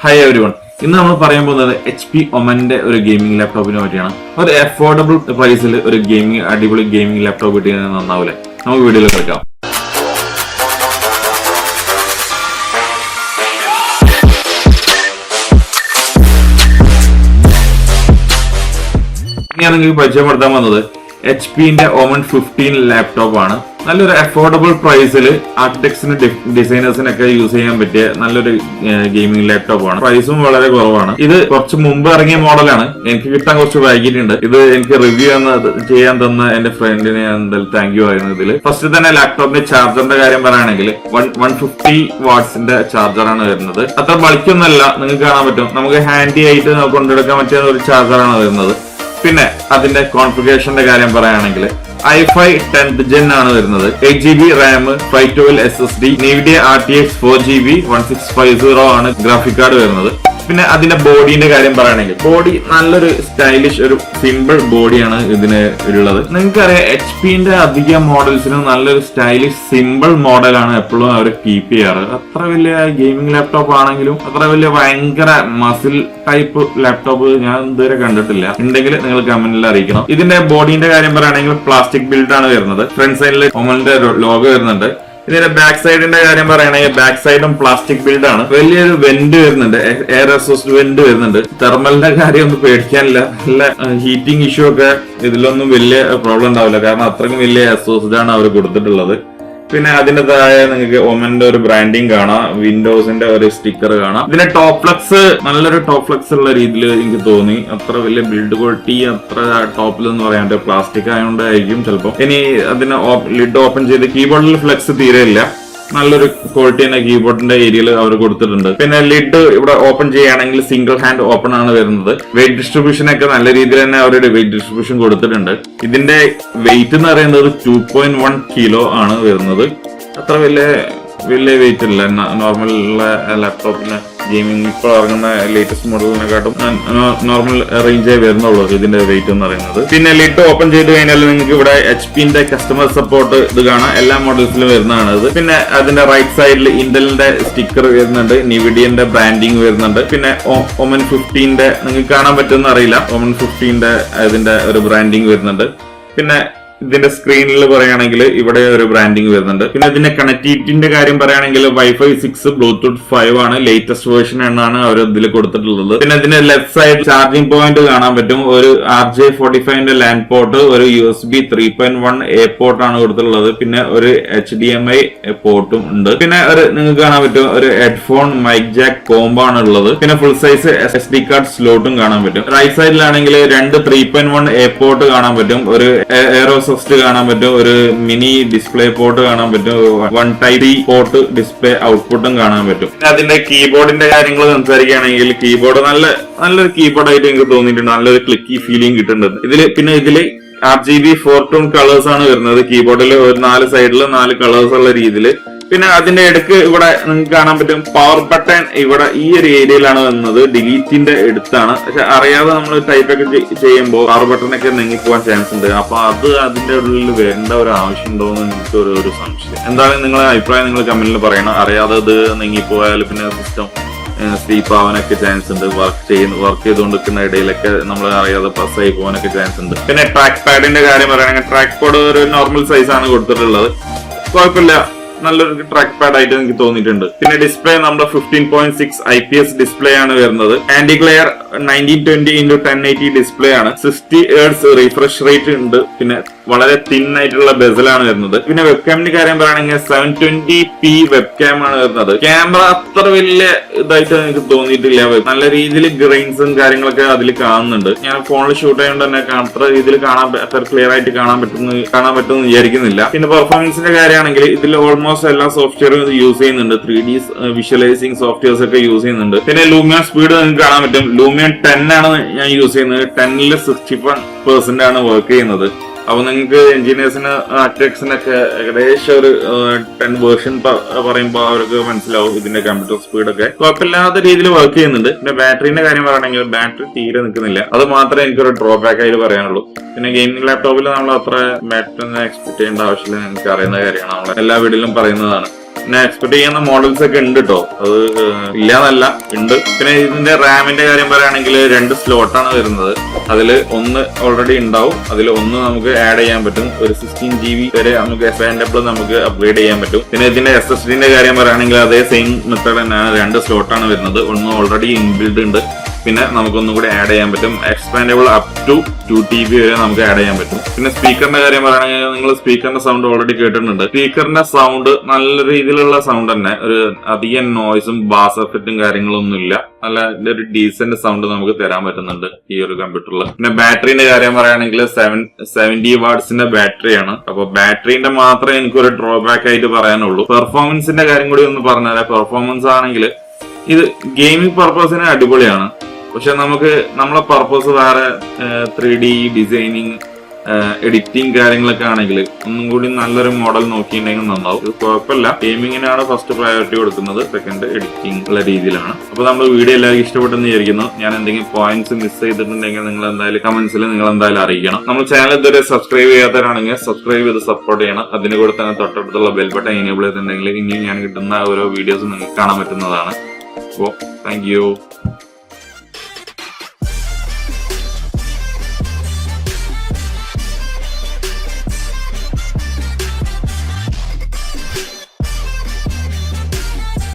Hi everyone. ഇന്ന് നമ്മൾ പറയാൻ പോകുന്നത് HP OMENന്റെ ഒരു ഗെയിമിംഗ് ലാപ്ടോപ്പിനെ പറ്റിയാണ്. ഒരു അഫോർഡബിൾ പ്രൈസിൽ ഒരു അടിപൊളി ഗെയിമിംഗ് ലാപ്ടോപ്പ് കിട്ടിയത് നന്നാവില്ലേ? നമുക്ക് വീഡിയോയിൽ കിടക്കാം. ഞാൻ നിങ്ങൾക്ക് പരിചയപ്പെടുത്താൻ വന്നത് HP-ന്റെ OMEN 15 ലാപ്ടോപ്പ് ആണ്. നല്ലൊരു അഫോർഡബിൾ പ്രൈസിൽ ആർക്കിടെക്ട്സിന് ഡിസൈനേഴ്സിനൊക്കെ യൂസ് ചെയ്യാൻ പറ്റിയ നല്ലൊരു ഗെയിമിംഗ് ലാപ്ടോപ്പ് ആണ്. പ്രൈസും വളരെ കുറവാണ്. ഇത് കുറച്ച് മുമ്പ് ഇറങ്ങിയ മോഡലാണ്. എനിക്ക് കിട്ടാൻ കുറച്ച് വൈകിട്ടുണ്ട്. ഇത് എനിക്ക് റിവ്യൂ ചെയ്യാൻ തന്ന എന്റെ ഫ്രണ്ടിന് ഞാൻ താങ്ക് യു ആയിരുന്നു. ഇതിൽ ഫസ്റ്റ് തന്നെ ലാപ്ടോപ്പിന്റെ ചാർജറിന്റെ കാര്യം പറയുകയാണെങ്കിൽ 150 വാട്ട്സിന്റെ ചാർജറാണ് വരുന്നത്. അത്ര ബൾക്കൊന്നല്ല, നിങ്ങൾക്ക് കാണാൻ പറ്റും. നമുക്ക് ഹാൻഡി ആയിട്ട് കൊണ്ടെടുക്കാൻ പറ്റിയ ഒരു ചാർജറാണ് വരുന്നത്. പിന്നെ അതിന്റെ കോൺഫിഗറേഷന്റെ കാര്യം പറയുകയാണെങ്കിൽ i5 10th Gen ആണ് വരുന്നത്. 8GB RAM, 512 SSD, NVIDIA RTX 4GB 1650 ആണ് ഗ്രാഫിക് കാർഡ് വരുന്നത്. പിന്നെ അതിന്റെ ബോഡിന്റെ കാര്യം പറയുകയാണെങ്കിൽ ബോഡി നല്ലൊരു സ്റ്റൈലിഷ് ഒരു സിമ്പിൾ ബോഡിയാണ് ഇതിന് ഉള്ളത്. നിങ്ങൾക്കറിയാം HP-ന്റെ അധിക മോഡൽസിന് നല്ലൊരു സ്റ്റൈലിഷ് സിമ്പിൾ മോഡലാണ് എപ്പോഴും അവർ കീപ്പ് ചെയ്യാറ്. അത്ര വലിയ ഗെയിമിംഗ് ലാപ്ടോപ്പ് ആണെങ്കിലും അത്ര വലിയ ഭയങ്കര മസിൽ ടൈപ്പ് ലാപ്ടോപ്പ് ഞാൻ ഇതുവരെ കണ്ടിട്ടില്ല. ഉണ്ടെങ്കിൽ നിങ്ങൾ കമന്റിൽ അറിയിക്കണം. ഇതിന്റെ ബോഡിന്റെ കാര്യം പറയുകയാണെങ്കിൽ പ്ലാസ്റ്റിക് ബിൽഡ് ആണ് വരുന്നത്. ഫ്രണ്ട് സൈഡിൽ OMENന്റെ ലോഗോ വരുന്നുണ്ട്. ഇതിന്റെ ബാക്ക് സൈഡിന്റെ കാര്യം പറയുകയാണെങ്കിൽ ബാക്ക് സൈഡും പ്ലാസ്റ്റിക് ബിൽഡ് ആണ്. വലിയൊരു വെന്റ് വരുന്നുണ്ട്, എയർ എക്സോസ്റ്റ് വെന്റ് വരുന്നുണ്ട്. തെർമലിന്റെ കാര്യം ഒന്നും പേടിക്കാനില്ല. നല്ല ഹീറ്റിംഗ് ഇഷ്യൂ ഒക്കെ ഇതിലൊന്നും വലിയ പ്രോബ്ലം ഉണ്ടാവില്ല, കാരണം അത്രയ്ക്കും വലിയ എക്സോസ്റ്റ് ആണ് അവർ കൊടുത്തിട്ടുള്ളത്. പിന്നെ അതിന്റെ താഴെ നിങ്ങൾക്ക് OMENന്റെ ഒരു ബ്രാൻഡിങ് കാണാം, വിൻഡോസിന്റെ ഒരു സ്റ്റിക്കർ കാണാം. ഇതിന്റെ ടോപ്പ് ഫ്ലെക്സ് നല്ലൊരു ടോപ്പ് ഫ്ലെക്സ് ഉള്ള രീതിയിൽ എനിക്ക് തോന്നി. അത്ര വലിയ ബിൽഡ് ക്വാളിറ്റി അത്ര ടോപ്പിൽ എന്ന് പറയാൻ പറ്റും, പ്ലാസ്റ്റിക് ആയതുകൊണ്ടായിരിക്കും ചിലപ്പോൾ. ഇനി അതിന് ലിഡ് ഓപ്പൺ ചെയ്ത് കീബോർഡിൽ ഫ്ലെക്സ് തീരെ ഇല്ല. നല്ലൊരു ക്വാളിറ്റി തന്നെ കീബോർഡിന്റെ ഏരിയയിൽ അവർ കൊടുത്തിട്ടുണ്ട്. പിന്നെ ലിഡ് ഇവിടെ ഓപ്പൺ ചെയ്യുകയാണെങ്കിൽ സിംഗിൾ ഹാൻഡ് ഓപ്പൺ ആണ് വരുന്നത്. വെയിറ്റ് ഡിസ്ട്രിബ്യൂഷൻ ഒക്കെ നല്ല രീതിയിൽ തന്നെ അവരുടെ വെയിറ്റ് ഡിസ്ട്രിബ്യൂഷൻ കൊടുത്തിട്ടുണ്ട്. ഇതിന്റെ വെയിറ്റ് എന്ന് പറയുന്നത് 2.1 കിലോ ആണ് വരുന്നത്. അത്ര വലിയ വെയിറ്റ് ഇല്ല. നോർമൽ ഉള്ള ലാപ്ടോപ്പിന് ഗെയിമിംഗ് ഇപ്പോൾ ഇറങ്ങുന്ന ലേറ്റസ്റ്റ് മോഡലിനെക്കാട്ടും നോർമൽ റേഞ്ചേ വരുന്നുള്ളൂ ഇതിന്റെ വെയിറ്റ് എന്ന് പറയുന്നത്. പിന്നെ ലിഡ് ഓപ്പൺ ചെയ്ത് കഴിഞ്ഞാൽ നിങ്ങൾക്ക് ഇവിടെ HP-ന്റെ കസ്റ്റമർ സപ്പോർട്ട് ഇത് കാണാം. എല്ലാ മോഡൽസിലും വരുന്നതാണ് ഇത്. പിന്നെ അതിന്റെ റൈറ്റ് സൈഡിൽ ഇന്റലിന്റെ സ്റ്റിക്കർ വരുന്നുണ്ട്, NVIDIA-ന്റെ ബ്രാൻഡിങ് വരുന്നുണ്ട്. പിന്നെ OMEN 15-ന്റെ നിങ്ങൾക്ക് കാണാൻ പറ്റുമെന്ന് അറിയില്ല, OMEN 15-ന്റെ ഇതിന്റെ ഒരു ബ്രാൻഡിങ് വരുന്നുണ്ട്. പിന്നെ ഇതിന്റെ സ്ക്രീനിൽ പറയുകയാണെങ്കിൽ ഇവിടെ ഒരു ബ്രാൻഡിങ് വരുന്നുണ്ട്. പിന്നെ ഇതിന്റെ കണക്ടിവിറ്റിന്റെ കാര്യം പറയുകയാണെങ്കിൽ Wi-Fi 6 Bluetooth 5 ആണ് ലേറ്റസ്റ്റ് വേർഷൻ എന്നാണ് അവർ ഇതിൽ കൊടുത്തിട്ടുള്ളത്. പിന്നെ ഇതിന്റെ ലെഫ്റ്റ് സൈഡ് ചാർജിംഗ് പോയിന്റ് കാണാൻ പറ്റും. ഒരു RJ45ന്റെ ലാൻഡ് പോർട്ട്, ഒരു USB 3.1 A പോർട്ട് ആണ് കൊടുത്തിട്ടുള്ളത്. പിന്നെ ഒരു HDMI പോർട്ടും ഉണ്ട്. പിന്നെ നിങ്ങൾക്ക് കാണാൻ പറ്റും ഒരു ഹെഡ്ഫോൺ മൈക്ക് ജാക്ക് കോംബോ ആണ് ഉള്ളത്. പിന്നെ ഫുൾ സൈസ് SD കാർഡ് സ്ലോട്ടും കാണാൻ പറ്റും. റൈറ്റ് സൈഡിലാണെങ്കിൽ രണ്ട് 3.1 A പോർട്ട് കാണാൻ പറ്റും, ഒരു കാണാൻ പറ്റും, ഒരു മിനി ഡിസ്പ്ലേ പോർട്ട് കാണാൻ പറ്റും, 1 Type C പോർട്ട് ഡിസ്പ്ലേ ഔട്ട്പുട്ടും കാണാൻ പറ്റും. അതിന്റെ കീബോർഡിന്റെ കാര്യങ്ങൾ സംസാരിക്കുകയാണെങ്കിൽ കീബോർഡ് നല്ലൊരു കീബോർഡ് ആയിട്ട് എനിക്ക് തോന്നിയിട്ടുണ്ട്. നല്ലൊരു ക്ലിക്കി ഫീലിംഗ് കിട്ടുന്നുണ്ട് ഇതില്. പിന്നെ ഇതില് RGB 4 ടോൺ കളേഴ്സ് ആണ് വരുന്നത്. കീബോർഡിൽ ഒരു 4 സൈഡിൽ 4 കളേഴ്സ് ഉള്ള രീതിയിൽ. പിന്നെ അതിന്റെ ഇടയ്ക്ക് ഇവിടെ നിങ്ങൾക്ക് കാണാൻ പറ്റും പവർ ബട്ടൺ ഇവിടെ ഈ ഒരു ഏരിയയിലാണ് വന്നത്. ഡിലീറ്റിന്റെ അടുത്താണ്. പക്ഷെ അറിയാതെ നമ്മൾ ടൈപ്പ് ഒക്കെ ചെയ്യുമ്പോൾ പവർ ബട്ടണൊക്കെ നീങ്ങിപ്പോവാൻ ചാൻസ് ഉണ്ട്. അപ്പൊ അതിന്റെ ഉള്ളിൽ വരേണ്ട ഒരു ആവശ്യം ഉണ്ടോ എന്ന് എനിക്ക് ഒരു സംശയം. എന്താണ് നിങ്ങളെ അഭിപ്രായം? നിങ്ങൾ കമന്റിൽ പറയണം. അറിയാതെ ഇത് നീങ്ങിപ്പോയാൽ പിന്നെ സിസ്റ്റം സ്ലീപ്പ് ആവാനൊക്കെ ചാൻസ് ഉണ്ട്. വർക്ക് ചെയ്തുകൊണ്ടിരിക്കുന്ന ഇടയിലൊക്കെ നമ്മൾ അറിയാതെ പ്രസ് ആയി പോകാനൊക്കെ ചാൻസ് ഉണ്ട്. പിന്നെ ട്രാക്ക് പാഡിന്റെ കാര്യം പറയുകയാണെങ്കിൽ ട്രാക്ക് പാഡ് ഒരു നോർമൽ സൈസ് ആണ് കൊടുത്തിട്ടുള്ളത്. കുഴപ്പമില്ല, നല്ലൊരു ട്രാക്ക് പാഡ് ആയിട്ട് എനിക്ക് തോന്നിയിട്ടുണ്ട്. പിന്നെ ഡിസ്പ്ലേ നമ്മുടെ 15.6 IPS ഡിസ്പ്ലേ ആണ് വരുന്നത്. ആന്റി ഗ്ലെയർ 1920x1080 ഡിസ്പ്ലേ ആണ്. 60 Hz റീഫ്രഷ് റേറ്റ് ഉണ്ട്. പിന്നെ വളരെ തിൻ ആയിട്ടുള്ള ബെസലാണ് വരുന്നത്. പിന്നെ വെബ്കാമിന്റെ കാര്യം പറയുകയാണെങ്കിൽ 720p വെബ്കാം ആണ് വരുന്നത്. ക്യാമറ അത്ര വലിയ ഇതായിട്ട് എനിക്ക് തോന്നിയിട്ടില്ല. നല്ല രീതിയിൽ ഗ്രെയിൻസും കാര്യങ്ങളൊക്കെ അതിൽ കാണുന്നുണ്ട്. ഞാൻ ഫോണിൽ ഷൂട്ട് ചെയ്യുന്നത് തന്നെ അത്ര രീതിയിൽ അത്ര ക്ലിയർ ആയിട്ട് കാണാൻ പറ്റുമെന്ന് വിചാരിക്കുന്നില്ല. പിന്നെ പെർഫോമൻസിന്റെ കാര്യമാണെങ്കിൽ ഇതിൽ ഓൾമോസ്റ്റ് എല്ലാ സോഫ്റ്റ്വെയറും യൂസ് ചെയ്യുന്നുണ്ട്. 3D വിഷ്വലൈസിംഗ് സോഫ്റ്റ്വെയർസ് ഒക്കെ യൂസ് ചെയ്യുന്നുണ്ട്. പിന്നെ ലൂമിയൻ സ്പീഡ് നിങ്ങൾക്ക് കാണാൻ പറ്റും. ലൂമിയൻ 10 ആണ് ഞാൻ യൂസ് ചെയ്യുന്നത്. 10ൽ 61% ആണ് വർക്ക് ചെയ്യുന്നത്. അപ്പൊ നിങ്ങൾക്ക് എഞ്ചിനീയേഴ്സിന് ആർക്കിടെക്ട്സിനൊക്കെ ഏകദേശം ഒരു 10 വേർഷൻ പറയുമ്പോൾ അവർക്ക് മനസ്സിലാവും ഇതിന്റെ കമ്പ്യൂട്ടർ സ്പീഡൊക്കെ കുഴപ്പമില്ലാത്ത രീതിയിൽ വർക്ക് ചെയ്യുന്നുണ്ട്. പിന്നെ ബാറ്ററിന്റെ കാര്യം പറയുകയാണെങ്കിൽ ബാറ്ററി തീരെ നിൽക്കുന്നില്ല. അത് മാത്രമേ എനിക്കൊരു ഡ്രോബാക്ക് ആയിട്ട് പറയാനുള്ളൂ. പിന്നെ ഗെയിമിംഗ് ലാപ്ടോപ്പിൽ നമ്മൾ അത്ര ബാറ്ററി എക്സ്പെക്ട് ചെയ്യേണ്ട ആവശ്യമില്ല. എനിക്ക് അറിയുന്ന കാര്യമാണ്, നമ്മൾ എല്ലാ വീഡിയോയിലും പറയുന്നതാണ്. പിന്നെ എക്സ്പെക്ട് ചെയ്യുന്ന മോഡൽസ് ഒക്കെ ഉണ്ട് കേട്ടോ, അത് ഇല്ലാന്നല്ല, ഉണ്ട്. പിന്നെ ഇതിന്റെ റാമിന്റെ കാര്യം പറയുകയാണെങ്കിൽ 2 സ്ലോട്ടാണ് വരുന്നത്. അതിൽ ഒന്ന് ഓൾറെഡി ഉണ്ടാവും, അതിൽ ഒന്ന് നമുക്ക് ആഡ് ചെയ്യാൻ പറ്റും. ഒരു 16 GB വരെ നമുക്ക് എക്സ്പാൻഡബിൾ നമുക്ക് അപ്ഗ്രേഡ് ചെയ്യാൻ പറ്റും. പിന്നെ ഇതിന്റെ SSDന്റെ കാര്യം പറയുകയാണെങ്കിൽ അതേ സെയിം മെത്തേഡ് തന്നെയാണ്, 2 സ്ലോട്ടാണ് വരുന്നത്. ഒന്ന് ഓൾറെഡി ഇൻബിൽഡ് ഉണ്ട്, പിന്നെ നമുക്കൊന്നും കൂടി ആഡ് ചെയ്യാൻ പറ്റും. എക്സ്പാൻഡബിൾ അപ് ടു 2 TB വരെ നമുക്ക് ആഡ് ചെയ്യാൻ പറ്റും. പിന്നെ സ്പീക്കറിന്റെ കാര്യം പറയുകയാണെങ്കിൽ നിങ്ങൾ സ്പീക്കറിന്റെ സൗണ്ട് ഓൾറെഡി കേട്ടിട്ടുണ്ട്. സ്പീക്കറിന്റെ സൗണ്ട് നല്ല രീതിയിലുള്ള സൗണ്ട് തന്നെ, ഒരു അധികം നോയ്സും ബാസ് എഫക്റ്റും കാര്യങ്ങളൊന്നും ഇല്ല. നല്ല ഒരു ഡീസന്റ് സൗണ്ട് നമുക്ക് തരാൻ പറ്റുന്നുണ്ട് ഈ ഒരു കമ്പ്യൂട്ടറിൽ. പിന്നെ ബാറ്ററിന്റെ കാര്യം പറയുകയാണെങ്കിൽ 70 വാട്ട്സിന്റെ ബാറ്ററിയാണ്. അപ്പൊ ബാറ്ററിന്റെ മാത്രമേ എനിക്കൊരു ഡ്രോബാക്ക് ആയിട്ട് പറയാനുള്ളൂ. പെർഫോമൻസിന്റെ കാര്യം കൂടി ഒന്ന് പറഞ്ഞുതരാം. പെർഫോമൻസ് ആണെങ്കിൽ ഇത് ഗെയിമിംഗ് പർപ്പസിന് അടിപൊളിയാണ്. പക്ഷെ നമുക്ക് നമ്മളെ പർപ്പസ് വേറെ 3D ഡിസൈനിങ്, എഡിറ്റിംഗ് കാര്യങ്ങളൊക്കെ ആണെങ്കിൽ ഒന്നും കൂടി നല്ലൊരു മോഡൽ നോക്കിയിട്ടുണ്ടെങ്കിൽ നന്നാവും. ഇത് കുഴപ്പമില്ല, ഗെയിമിങ്ങിനാണ് ഫസ്റ്റ് പ്രയോറിറ്റി കൊടുക്കുന്നത്, സെക്കൻഡ് എഡിറ്റിംഗ് ഉള്ള രീതിയിലാണ്. അപ്പൊ നമ്മൾ വീഡിയോ എല്ലാവർക്കും ഇഷ്ടപ്പെട്ടെന്ന് വിചാരിക്കുന്നു. ഞാൻ എന്തെങ്കിലും പോയിന്റ്സ് മിസ് ചെയ്തിട്ടുണ്ടെങ്കിൽ നിങ്ങൾ എന്തായാലും കമന്റ്സിൽ നിങ്ങൾ എന്തായാലും അറിയിക്കണം. നമ്മൾ ചാനൽ ഇതുവരെ സബ്സ്ക്രൈബ് ചെയ്യാത്തവരാണെങ്കിൽ സബ്സ്ക്രൈബ് ചെയ്ത് സപ്പോർട്ട് ചെയ്യണം. അതിന് കൂടെ തന്നെ തൊട്ടടുത്തുള്ള ബെൽ ബട്ടൺ എനേബിൾ ചെയ്തിട്ടുണ്ടെങ്കിൽ ഇനിയും ഞാൻ കിട്ടുന്ന ഓരോ വീഡിയോസും നിങ്ങൾക്ക് കാണാൻ പറ്റുന്നതാണ്. അപ്പോൾ താങ്ക് യു.